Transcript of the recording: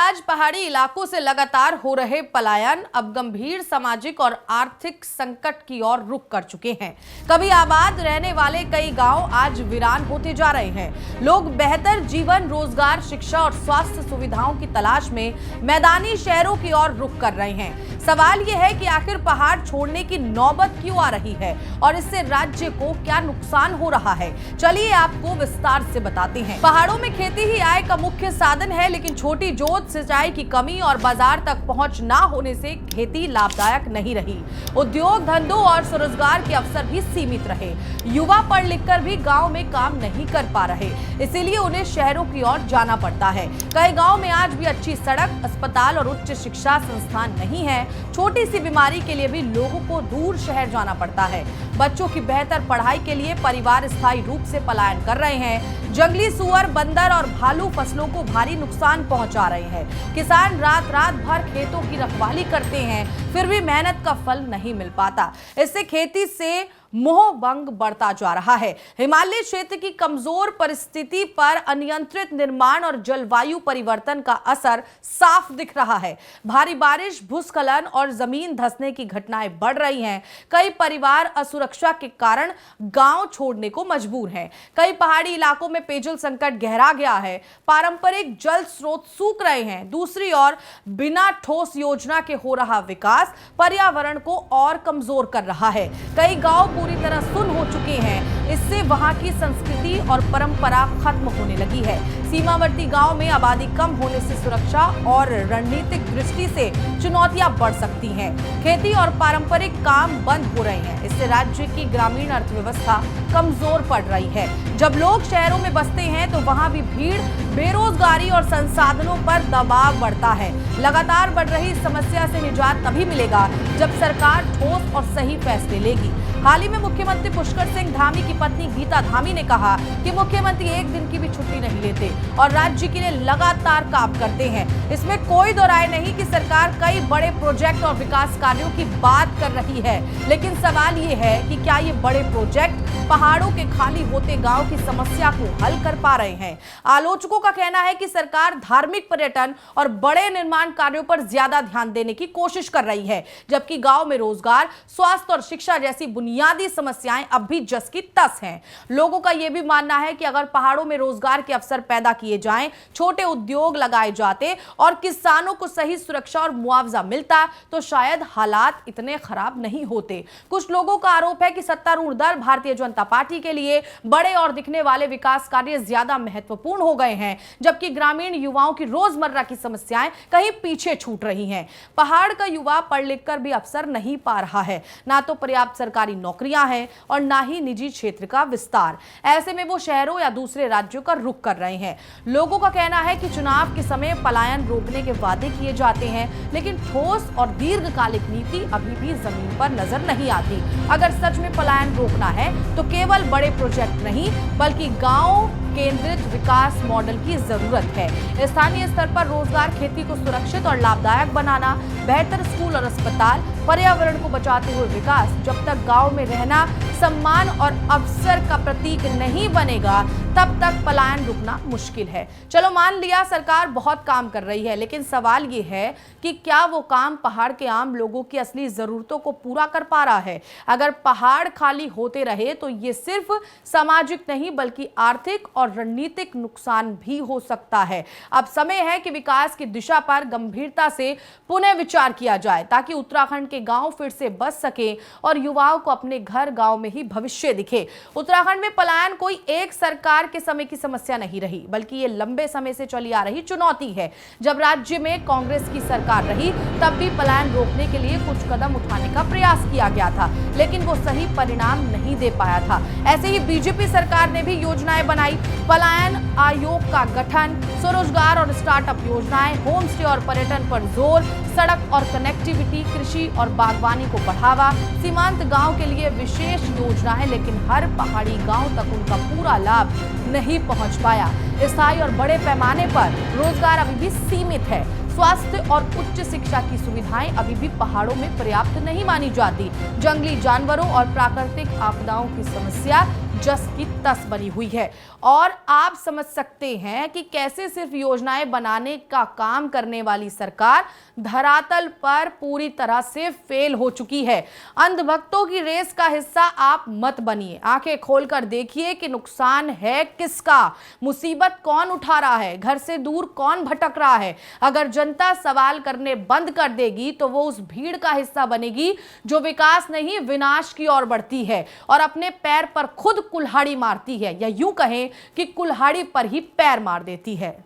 आज पहाड़ी इलाकों से लगातार हो रहे पलायन अब गंभीर सामाजिक और आर्थिक संकट की ओर रुख कर चुके हैं। कभी आबाद रहने वाले कई गांव आज वीरान होते जा रहे हैं। लोग बेहतर जीवन, रोजगार, शिक्षा और स्वास्थ्य सुविधाओं की तलाश में मैदानी शहरों की ओर रुख कर रहे हैं। सवाल यह है कि आखिर पहाड़ छोड़ने की नौबत क्यों आ रही है और इससे राज्य को क्या नुकसान हो रहा है। चलिए आपको विस्तार से बताते हैं। पहाड़ों में खेती ही आय का मुख्य साधन है, लेकिन छोटी जोत, सिंचाई की कमी और बाजार तक पहुंच ना होने से खेती लाभदायक नहीं रही। उद्योग धंधों और स्वरोजगार के अवसर भी सीमित रहे। युवा पढ़ लिख कर भी गाँव में काम नहीं कर पा रहे, इसीलिए उन्हें शहरों की ओर जाना पड़ता है। कई गाँव में आज भी अच्छी सड़क, अस्पताल और उच्च शिक्षा संस्थान नहीं है। छोटी सी बीमारी के लिए भी लोगों को दूर शहर जाना पड़ता है। बच्चों की बेहतर पढ़ाई के लिए परिवार स्थायी रूप से पलायन कर रहे हैं। जंगली सुअर, बंदर और भालू फसलों को भारी नुकसान पहुंचा रहे हैं। किसान रात रात भर खेतों की रखवाली करते हैं, फिर भी मेहनत का फल नहीं मिल पाता। इससे खेती से मोहभंग बढ़ता जा रहा है। हिमालय क्षेत्र की कमजोर परिस्थिति पर अनियंत्रित निर्माण और जलवायु परिवर्तन का असर साफ दिख रहा है। भारी बारिश, भूस्खलन और जमीन धंसने की घटनाएं बढ़ रही हैं। कई परिवार असुरक्षा के कारण गांव छोड़ने को मजबूर हैं। कई पहाड़ी इलाकों में पेयजल संकट गहरा गया है। पारंपरिक जल स्रोत सूख रहे हैं। दूसरी ओर बिना ठोस योजना के हो रहा विकास पर्यावरण को और कमजोर कर रहा है। कई गांव पूरी तरह सुन्न हो चुके हैं। इससे वहां की संस्कृति और परंपरा खत्म होने लगी है। सीमावर्ती गांव में आबादी कम होने से सुरक्षा और रणनीतिक दृष्टि से चुनौतियां बढ़ सकती हैं। खेती और पारंपरिक काम बंद हो रहे हैं। इससे राज्य की ग्रामीण अर्थव्यवस्था कमजोर पड़ रही है। जब लोग शहरों में बसते हैं तो वहां भी भीड़, बेरोजगारी और संसाधनों पर दबाव बढ़ता है। लगातार बढ़ रही समस्या से निजात तभी मिलेगा जब सरकार ठोस और सही फैसले लेगी। हाल ही में मुख्यमंत्री पुष्कर सिंह धामी की पत्नी गीता धामी ने कहा कि मुख्यमंत्री एक दिन की भी छुट्टी नहीं लेते और राज्य के लिए लगातार काम करते हैं। इसमें कोई दो राय नहीं कि सरकार कई बड़े प्रोजेक्ट और विकास कार्यों की बात कर रही है, लेकिन सवाल ये है कि क्या ये बड़े प्रोजेक्ट पहाड़ों के खाली होते गांव की समस्या को हल कर पा रहे हैं। आलोचकों का कहना है कि सरकार धार्मिक, पर्यटन और बड़े निर्माण कार्यों पर ज्यादा ध्यान देने की कोशिश कर रही है, जबकि गांव में रोजगार, स्वास्थ्य और शिक्षा जैसी बुनियादी समस्याएं अब भी जस की तस हैं। लोगों का यह भी मानना है कि अगर पहाड़ों में रोजगार के अवसर पैदा किए जाएं, छोटे उद्योग लगाए जाते और किसानों को सही सुरक्षा और मुआवजा मिलता तो शायद हालात इतने खराब नहीं होते। कुछ लोगों का आरोप है कि सत्तारूढ़ दल भारतीय जनता पार्टी के लिए बड़े और दिखने वाले विकास कार्य ज्यादा महत्वपूर्ण हो गए हैं, जबकि ग्रामीण युवाओं की रोजमर्रा की समस्याएं कहीं पीछे छूट रही हैं। पहाड़ का युवा पढ़ लिख कर भी अवसर नहीं पा रहा है, ना तो पर्याप्त सरकारी नौकरियां हैं और ना ही निजी क्षेत्र का विस्तार। ऐसे में वो शहरों या दूसरे राज्यों का रुख कर रहे हैं। लोगों का कहना है कि चुनाव के समय पलायन रोकने के वादे किए जाते हैं, लेकिन ठोस और दीर्घकालिक नीति अभी भी जमीन पर नजर नहीं आती। अगर सच में पलायन रोकना है तो केवल बड़े प्रोजेक्ट नहीं बल्कि गांव केंद्रित विकास मॉडल की जरूरत है। स्थानीय स्तर पर रोजगार, खेती को सुरक्षित और लाभदायक बनाना, बेहतर स्कूल और अस्पताल, पर्यावरण को बचाते हुए विकास। जब तक गांव में रहना सम्मान और अवसर का प्रतीक नहीं बनेगा, तब तक पलायन रुकना मुश्किल है। चलो मान लिया सरकार बहुत काम कर रही है, लेकिन सवाल ये है कि क्या वो काम पहाड़ के आम लोगों की असली जरूरतों को पूरा कर पा रहा है। अगर पहाड़ खाली होते रहे तो ये सिर्फ सामाजिक नहीं बल्कि आर्थिक और रणनीतिक नुकसान भी हो सकता है। अब समय है कि विकास की दिशा पर गंभीरता से पुनः विचार किया जाए, ताकि उत्तराखंड के गांव फिर से बस सके और युवाओं को अपने घर गांव में ही भविष्य दिखे। उत्तराखंड में पलायन कोई एक सरकार के समय की समस्या नहीं रही, बल्कि ये लंबे समय से चली आ रही चुनौती है। जब राज्य में कांग्रेस की सरकार रही तब भी पलायन रोकने के लिए कुछ कदम उठाने का प्रयास किया गया था, लेकिन वो सही परिणाम नहीं दे पाया था। ऐसे ही बीजेपी सरकार ने भी योजनाएं बनाई, पलायन आयोग का गठन, स्वरोजगार और स्टार्टअप योजनाएं, होम स्टे और पर्यटन पर जोर, सड़क और कनेक्टिविटी, कृषि और बागवानी को बढ़ावा, सीमांत गांव के लिए विशेष योजनाएं, लेकिन हर पहाड़ी गांव तक उनका पूरा लाभ नहीं पहुंच पाया। स्थायी और बड़े पैमाने पर रोजगार अभी भी सीमित है। स्वास्थ्य और उच्च शिक्षा की सुविधाएं अभी भी पहाड़ों में पर्याप्त नहीं मानी जाती। जंगली जानवरों और प्राकृतिक आपदाओं की समस्या जस की तस बनी हुई है। और आप समझ सकते हैं कि कैसे सिर्फ योजनाएं बनाने का काम करने वाली सरकार धरातल पर पूरी तरह से फेल हो चुकी है। अंधभक्तों की रेस का हिस्सा आप मत बनिए। आंखें खोलकर देखिए कि नुकसान है किसका, मुसीबत कौन उठा रहा है, घर से दूर कौन भटक रहा है। अगर जनता सवाल करने बंद कर देगी तो वो उस भीड़ का हिस्सा बनेगी जो विकास नहीं विनाश की ओर बढ़ती है और अपने पैर पर खुद कुल्हाड़ी मारती है, या यूं कहें कि कुल्हाड़ी पर ही पैर मार देती है।